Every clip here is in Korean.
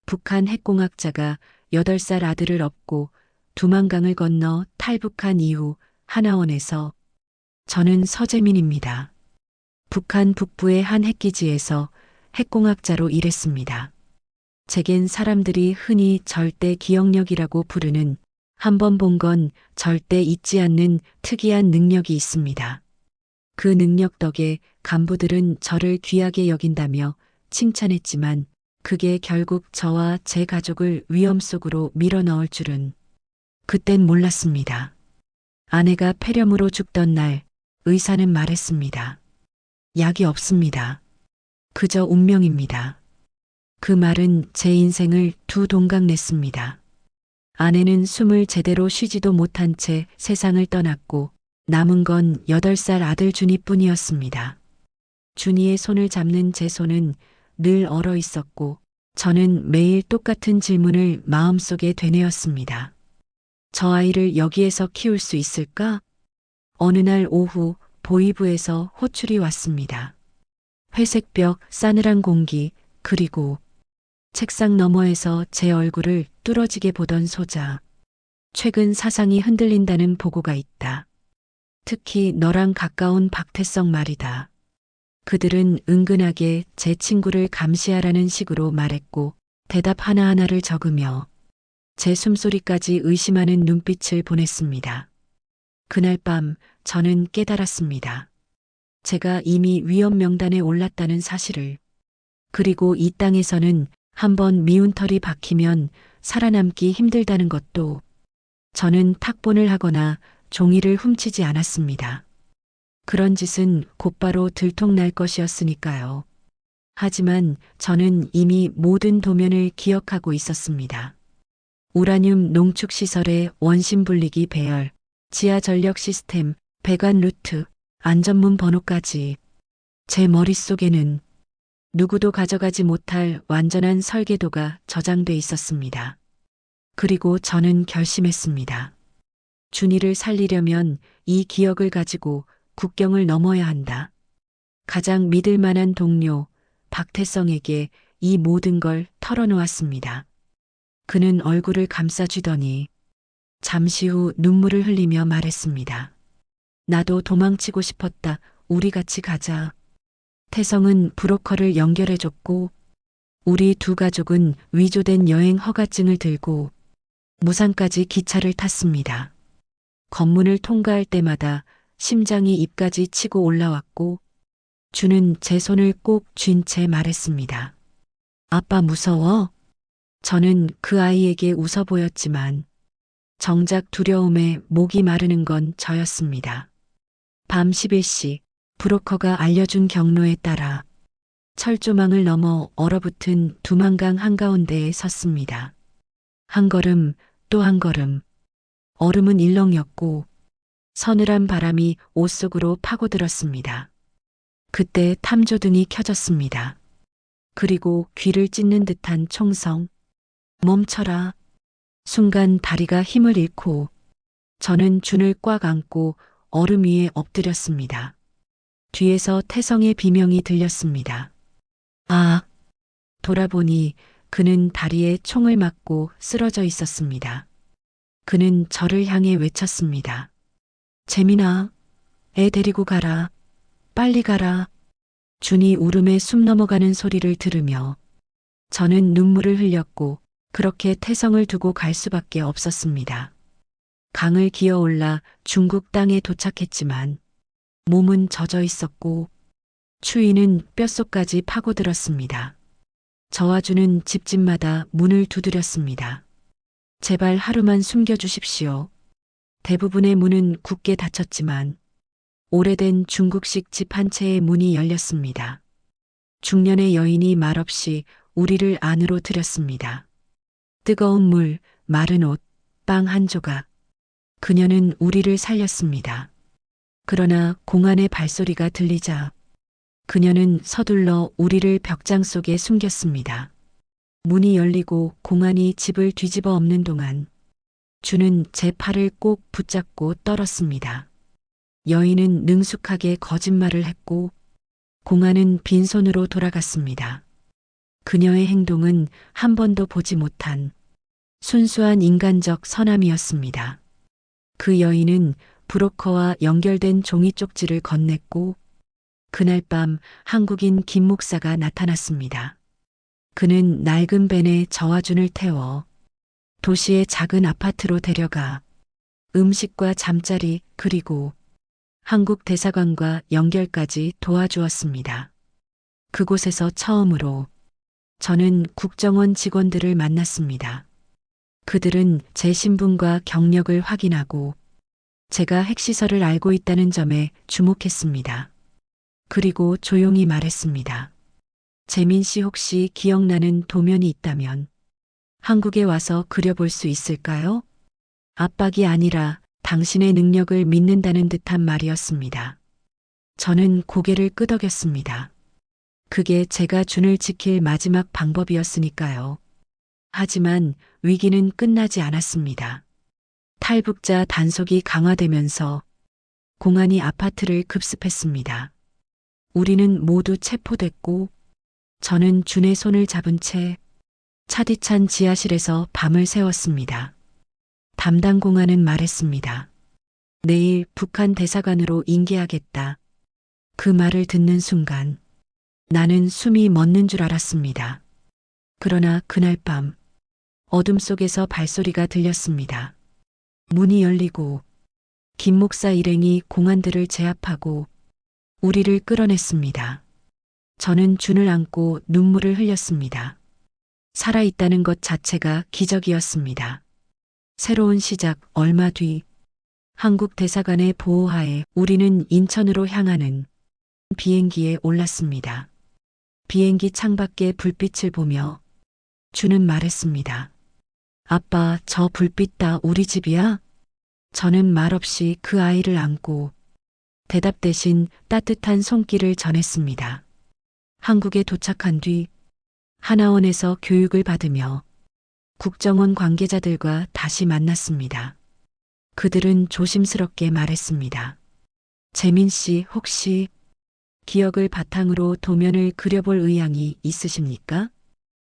북한 핵공학자가 8살 아들을 업고 두만강을 건너 탈북한 이후 하나원에서 저는 서재민입니다. 북한 북부의 한 핵기지에서 핵공학자로 일했습니다. 제겐 사람들이 흔히 절대 기억력이라고 부르는 한 번 본 건 절대 잊지 않는 특이한 능력이 있습니다. 그 능력 덕에 간부들은 저를 귀하게 여긴다며 칭찬했지만 그게 결국 저와 제 가족을 위험 속으로 밀어넣을 줄은 그땐 몰랐습니다. 아내가 폐렴으로 죽던 날 의사는 말했습니다. 약이 없습니다. 그저 운명입니다. 그 말은 제 인생을 두 동강 냈습니다. 아내는 숨을 제대로 쉬지도 못한 채 세상을 떠났고 남은 건 8살 아들 준이뿐이었습니다. 준이의 손을 잡는 제 손은 늘 얼어 있었고 저는 매일 똑같은 질문을 마음속에 되뇌었습니다. 저 아이를 여기에서 키울 수 있을까? 어느 날 오후 보이부에서 호출이 왔습니다. 회색벽, 싸늘한 공기, 그리고 책상 너머에서 제 얼굴을 뚫어지게 보던 소자. 최근 사상이 흔들린다는 보고가 있다. 특히 너랑 가까운 박태성 말이다. 그들은 은근하게 제 친구를 감시하라는 식으로 말했고 대답 하나하나를 적으며 제 숨소리까지 의심하는 눈빛을 보냈습니다. 그날 밤 저는 깨달았습니다. 제가 이미 위험 명단에 올랐다는 사실을. 그리고 이 땅에서는 한번 미운 털이 박히면 살아남기 힘들다는 것도. 저는 탁본을 하거나 종이를 훔치지 않았습니다. 그런 짓은 곧바로 들통날 것이었으니까요. 하지만 저는 이미 모든 도면을 기억하고 있었습니다. 우라늄 농축시설의 원심 분리기 배열, 지하 전력 시스템, 배관 루트, 안전문 번호까지. 제 머릿속에는 누구도 가져가지 못할 완전한 설계도가 저장돼 있었습니다. 그리고 저는 결심했습니다. 준이를 살리려면 이 기억을 가지고 국경을 넘어야 한다. 가장 믿을 만한 동료 박태성에게 이 모든 걸 털어놓았습니다. 그는 얼굴을 감싸주더니 잠시 후 눈물을 흘리며 말했습니다. 나도 도망치고 싶었다. 우리 같이 가자. 태성은 브로커를 연결해줬고 우리 두 가족은 위조된 여행 허가증을 들고 무산까지 기차를 탔습니다. 관문을 통과할 때마다 심장이 입까지 치고 올라왔고 주는 제 손을 꼭 쥔 채 말했습니다. 아빠 무서워? 저는 그 아이에게 웃어 보였지만 정작 두려움에 목이 마르는 건 저였습니다. 밤 11시 브로커가 알려준 경로에 따라 철조망을 넘어 얼어붙은 두만강 한가운데에 섰습니다. 한 걸음 또 한 걸음. 얼음은 일렁였고 서늘한 바람이 옷 속으로 파고들었습니다. 그때 탐조등이 켜졌습니다. 그리고 귀를 찢는 듯한 총성. 멈춰라. 순간 다리가 힘을 잃고 저는 준을 꽉 안고 얼음 위에 엎드렸습니다. 뒤에서 태성의 비명이 들렸습니다. 아! 돌아보니 그는 다리에 총을 맞고 쓰러져 있었습니다. 그는 저를 향해 외쳤습니다. 재민아, 애 데리고 가라. 빨리 가라. 준이 울음에 숨 넘어가는 소리를 들으며 저는 눈물을 흘렸고 그렇게 태성을 두고 갈 수밖에 없었습니다. 강을 기어올라 중국 땅에 도착했지만 몸은 젖어 있었고 추위는 뼛속까지 파고들었습니다. 저와 주는 집집마다 문을 두드렸습니다. 제발 하루만 숨겨주십시오. 대부분의 문은 굳게 닫혔지만 오래된 중국식 집 한 채의 문이 열렸습니다. 중년의 여인이 말없이 우리를 안으로 들였습니다. 뜨거운 물, 마른 옷, 빵 한 조각. 그녀는 우리를 살렸습니다. 그러나 공안의 발소리가 들리자 그녀는 서둘러 우리를 벽장 속에 숨겼습니다. 문이 열리고 공안이 집을 뒤집어 엎는 동안 주는 제 팔을 꼭 붙잡고 떨었습니다. 여인은 능숙하게 거짓말을 했고 공안은 빈손으로 돌아갔습니다. 그녀의 행동은 한 번도 보지 못한 순수한 인간적 선함이었습니다. 그 여인은 브로커와 연결된 종이 쪽지를 건넸고 그날 밤 한국인 김 목사가 나타났습니다. 그는 낡은 벤에 저와 준을 태워 도시의 작은 아파트로 데려가 음식과 잠자리 그리고 한국 대사관과 연결까지 도와주었습니다. 그곳에서 처음으로 저는 국정원 직원들을 만났습니다. 그들은 제 신분과 경력을 확인하고 제가 핵시설을 알고 있다는 점에 주목했습니다. 그리고 조용히 말했습니다. 재민 씨 혹시 기억나는 도면이 있다면 한국에 와서 그려볼 수 있을까요? 압박이 아니라 당신의 능력을 믿는다는 듯한 말이었습니다. 저는 고개를 끄덕였습니다. 그게 제가 준을 지킬 마지막 방법이었으니까요. 하지만 위기는 끝나지 않았습니다. 탈북자 단속이 강화되면서 공안이 아파트를 급습했습니다. 우리는 모두 체포됐고 저는 준의 손을 잡은 채 차디찬 지하실에서 밤을 새웠습니다. 담당 공안은 말했습니다. 내일 북한 대사관으로 인계하겠다. 그 말을 듣는 순간 나는 숨이 멎는 줄 알았습니다. 그러나 그날 밤 어둠 속에서 발소리가 들렸습니다. 문이 열리고 김 목사 일행이 공안들을 제압하고 우리를 끌어냈습니다. 저는 준을 안고 눈물을 흘렸습니다. 살아있다는 것 자체가 기적이었습니다. 새로운 시작 얼마 뒤 한국 대사관의 보호하에 우리는 인천으로 향하는 비행기에 올랐습니다. 비행기 창밖에 불빛을 보며 준은 말했습니다. 아빠, 저 불빛 다 우리 집이야? 저는 말없이 그 아이를 안고 대답 대신 따뜻한 손길을 전했습니다. 한국에 도착한 뒤 하나원에서 교육을 받으며 국정원 관계자들과 다시 만났습니다. 그들은 조심스럽게 말했습니다. 재민 씨 혹시 기억을 바탕으로 도면을 그려볼 의향이 있으십니까?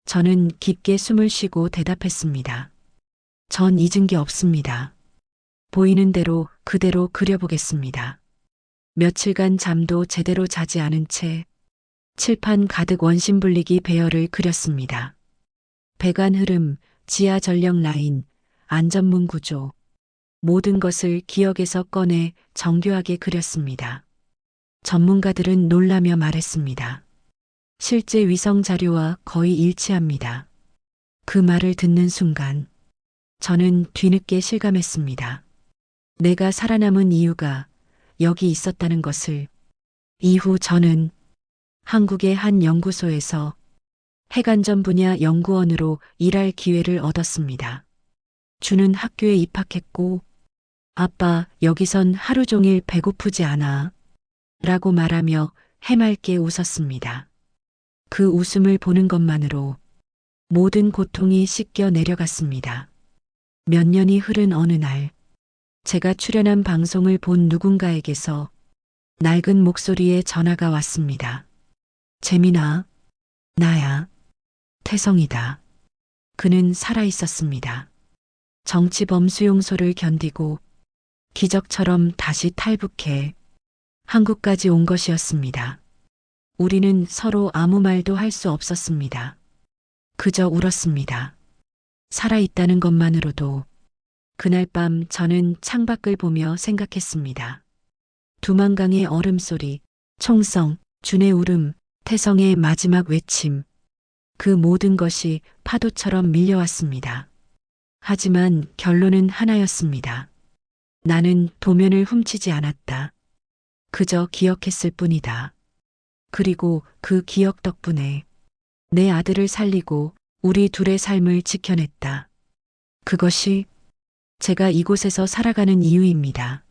저는 깊게 숨을 쉬고 대답했습니다. 전 잊은 게 없습니다. 보이는 대로 그대로 그려보겠습니다. 며칠간 잠도 제대로 자지 않은 채 칠판 가득 원심불리기 배열을 그렸습니다. 배관 흐름, 지하 전력 라인, 안전문 구조, 모든 것을 기억에서 꺼내 정교하게 그렸습니다. 전문가들은 놀라며 말했습니다. 실제 위성 자료와 거의 일치합니다. 그 말을 듣는 순간 저는 뒤늦게 실감했습니다. 내가 살아남은 이유가 여기 있었다는 것을. 이후 저는 한국의 한 연구소에서 핵안전 분야 연구원으로 일할 기회를 얻었습니다. 준은 학교에 입학했고 아빠, 여기선 하루 종일 배고프지 않아? 라고 말하며 해맑게 웃었습니다. 그 웃음을 보는 것만으로 모든 고통이 씻겨 내려갔습니다. 몇 년이 흐른 어느 날, 제가 출연한 방송을 본 누군가에게서 낡은 목소리의 전화가 왔습니다. 재민아, 나야. 태성이다. 그는 살아있었습니다. 정치범 수용소를 견디고 기적처럼 다시 탈북해 한국까지 온 것이었습니다. 우리는 서로 아무 말도 할 수 없었습니다. 그저 울었습니다. 살아있다는 것만으로도. 그날 밤 저는 창밖을 보며 생각했습니다. 두만강의 얼음소리, 총성, 준의 울음, 태성의 마지막 외침. 그 모든 것이 파도처럼 밀려왔습니다. 하지만 결론은 하나였습니다. 나는 도면을 훔치지 않았다. 그저 기억했을 뿐이다. 그리고 그 기억 덕분에 내 아들을 살리고 우리 둘의 삶을 지켜냈다. 그것이 제가 이곳에서 살아가는 이유입니다.